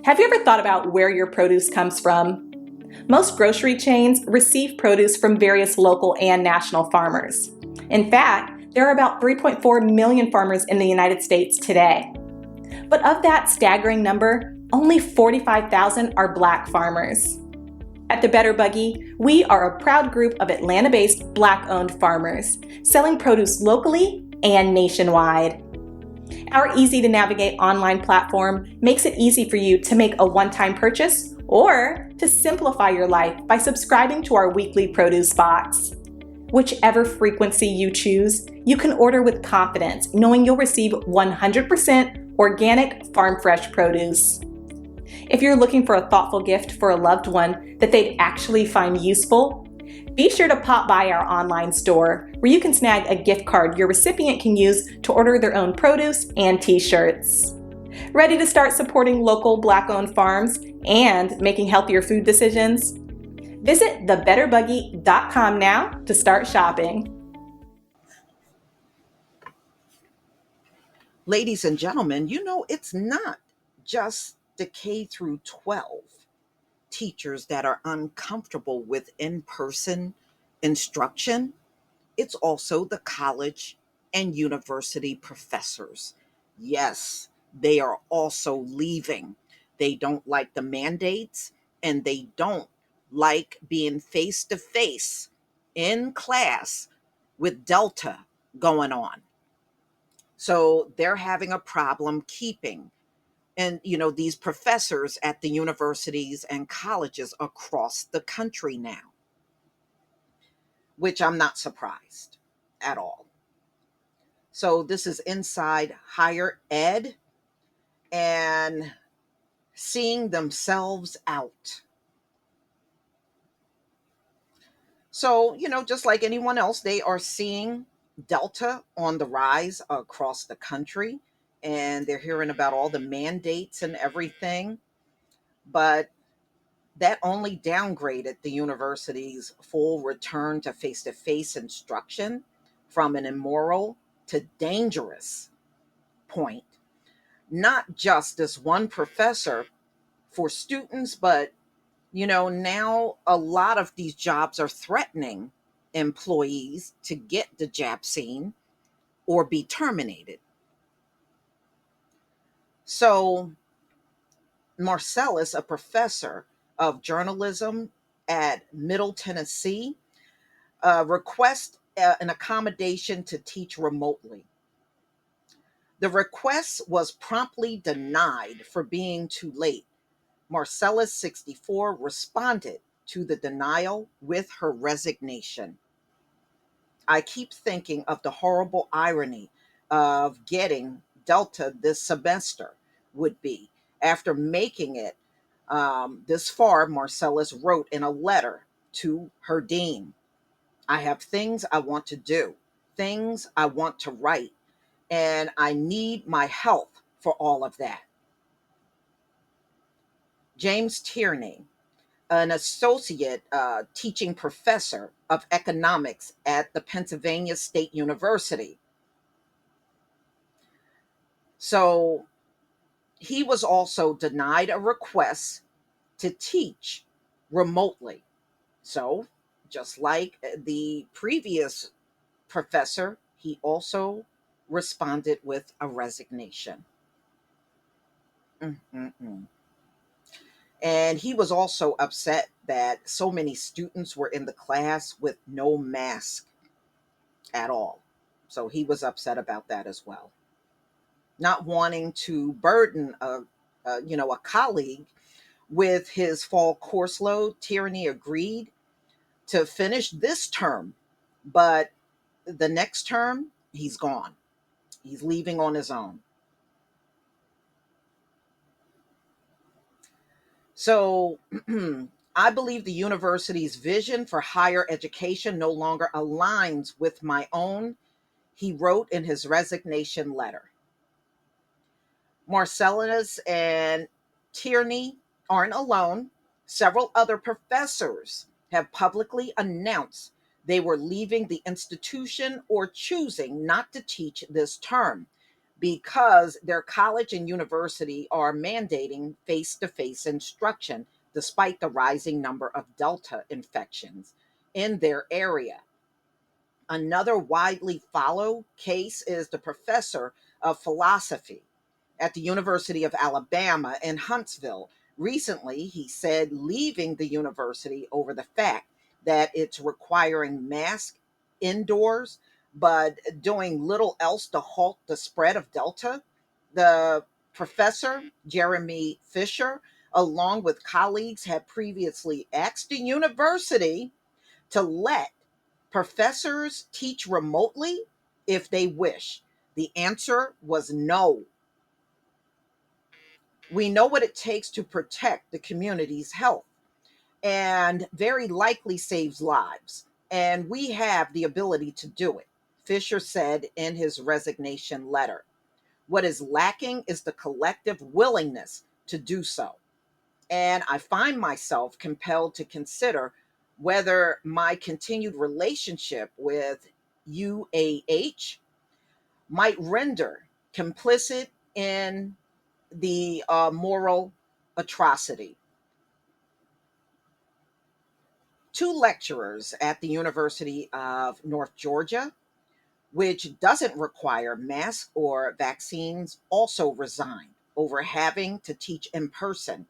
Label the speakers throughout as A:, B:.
A: Have you ever thought about where your produce comes from? Most grocery chains receive produce from various local and national farmers. In fact, there are about 3.4 million farmers in the United States today. But of that staggering number, only 45,000 are Black farmers. At the Better Buggy, we are a proud group of Atlanta-based Black-owned farmers, selling produce locally and nationwide. Our easy-to-navigate online platform makes it easy for you to make a one-time purchase or to simplify your life by subscribing to our weekly produce box. Whichever frequency you choose, you can order with confidence, knowing you'll receive 100% organic farm-fresh produce. If you're looking for a thoughtful gift for a loved one that they'd actually find useful, be sure to pop by our online store where you can snag a gift card your recipient can use to order their own produce and t-shirts. Ready to start supporting local Black-owned farms and making healthier food decisions? Visit thebetterbuggy.com now to start shopping.
B: Ladies and gentlemen, it's not just the K through 12 teachers that are uncomfortable with in-person instruction. It's also the college and university professors. Yes, they are also leaving. They don't like the mandates and they don't like being face to face in class with Delta going on. So they're having a problem keeping these professors at the universities and colleges across the country now, which I'm not surprised at all. So this is inside higher ed and seeing themselves out. So, just like anyone else, they are seeing Delta on the rise across the country, and they're hearing about all the mandates and everything. But that only downgraded the university's full return to face instruction from an immoral to dangerous point. Not just this one professor for students, but now a lot of these jobs are threatening employees to get the vaccine or be terminated. So Marcellus, a professor of journalism at Middle Tennessee, requests an accommodation to teach remotely. The request was promptly denied for being too late. Marcellus, 64, responded to the denial with her resignation. I keep thinking of the horrible irony of getting Delta this semester would be. After making it this far, Marcellus wrote in a letter to her dean, I have things I want to do, things I want to write, and I need my help for all of that. James Tierney, an associate teaching professor of economics at the Pennsylvania State University. So he was also denied a request to teach remotely. So, just like the previous professor, he also responded with a resignation. Mm-mm-mm. And he was also upset that so many students were in the class with no mask at all. So he was upset about that as well. Not wanting to burden a colleague with his fall course load, Tierney agreed to finish this term, but the next term, he's gone. He's leaving on his own. So I believe the university's vision for higher education no longer aligns with my own, he wrote in his resignation letter. Marcellus and Tierney aren't alone. Several other professors have publicly announced they were leaving the institution or choosing not to teach this term. because their college and university are mandating face-to-face instruction despite the rising number of Delta infections in their area. Another widely followed case is the professor of philosophy at the University of Alabama in Huntsville. Recently, he said leaving the university over the fact that it's requiring masks indoors, but doing little else to halt the spread of Delta. The professor, Jeremy Fisher, along with colleagues, had previously asked the university to let professors teach remotely if they wish. The answer was no. We know what it takes to protect the community's health and very likely saves lives. And we have the ability to do it, Fisher said in his resignation letter. What is lacking is the collective willingness to do so. And I find myself compelled to consider whether my continued relationship with UAH might render complicit in the moral atrocity. Two lecturers at the University of North Georgia, which doesn't require masks or vaccines, also resigned over having to teach in person,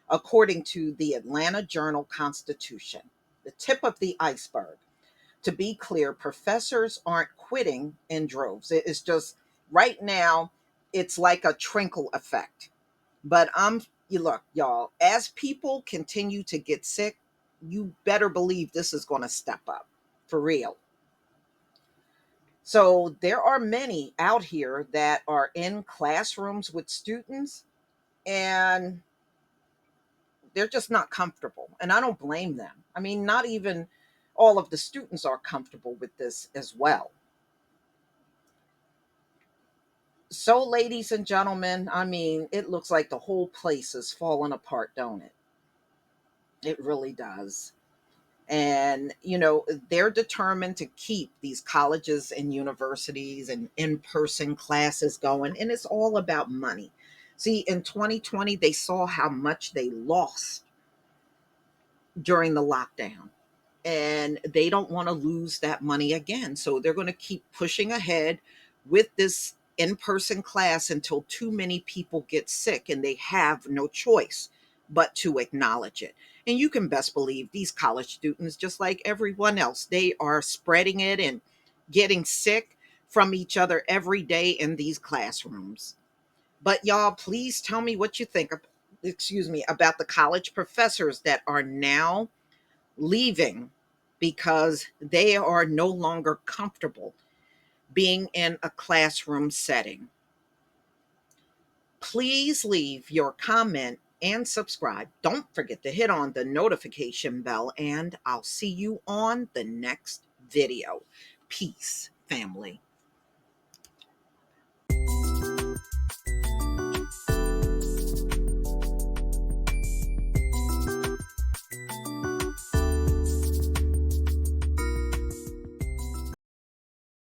B: according to the Atlanta Journal Constitution. The tip of the iceberg. To be clear, professors aren't quitting in droves. It's just right now, it's like a trickle effect. But you look, y'all, as people continue to get sick, you better believe this is going to step up for real. So there are many out here that are in classrooms with students and they're just not comfortable. And I don't blame them. I mean, not even all of the students are comfortable with this as well. So, ladies and gentlemen, I mean, it looks like the whole place is falling apart, don't it? It really does. And, they're determined to keep these colleges and universities and in person classes going. And it's all about money. See, in 2020, they saw how much they lost during the lockdown. And they don't want to lose that money again. So they're going to keep pushing ahead with this in person class until too many people get sick and they have no choice but to acknowledge it. And you can best believe these college students, just like everyone else, they are spreading it and getting sick from each other every day in these classrooms. But y'all, please tell me what you think, about the college professors that are now leaving because they are no longer comfortable being in a classroom setting. Please leave your comment and subscribe. Don't forget to hit on the notification bell, and I'll see you on the next video. Peace, family.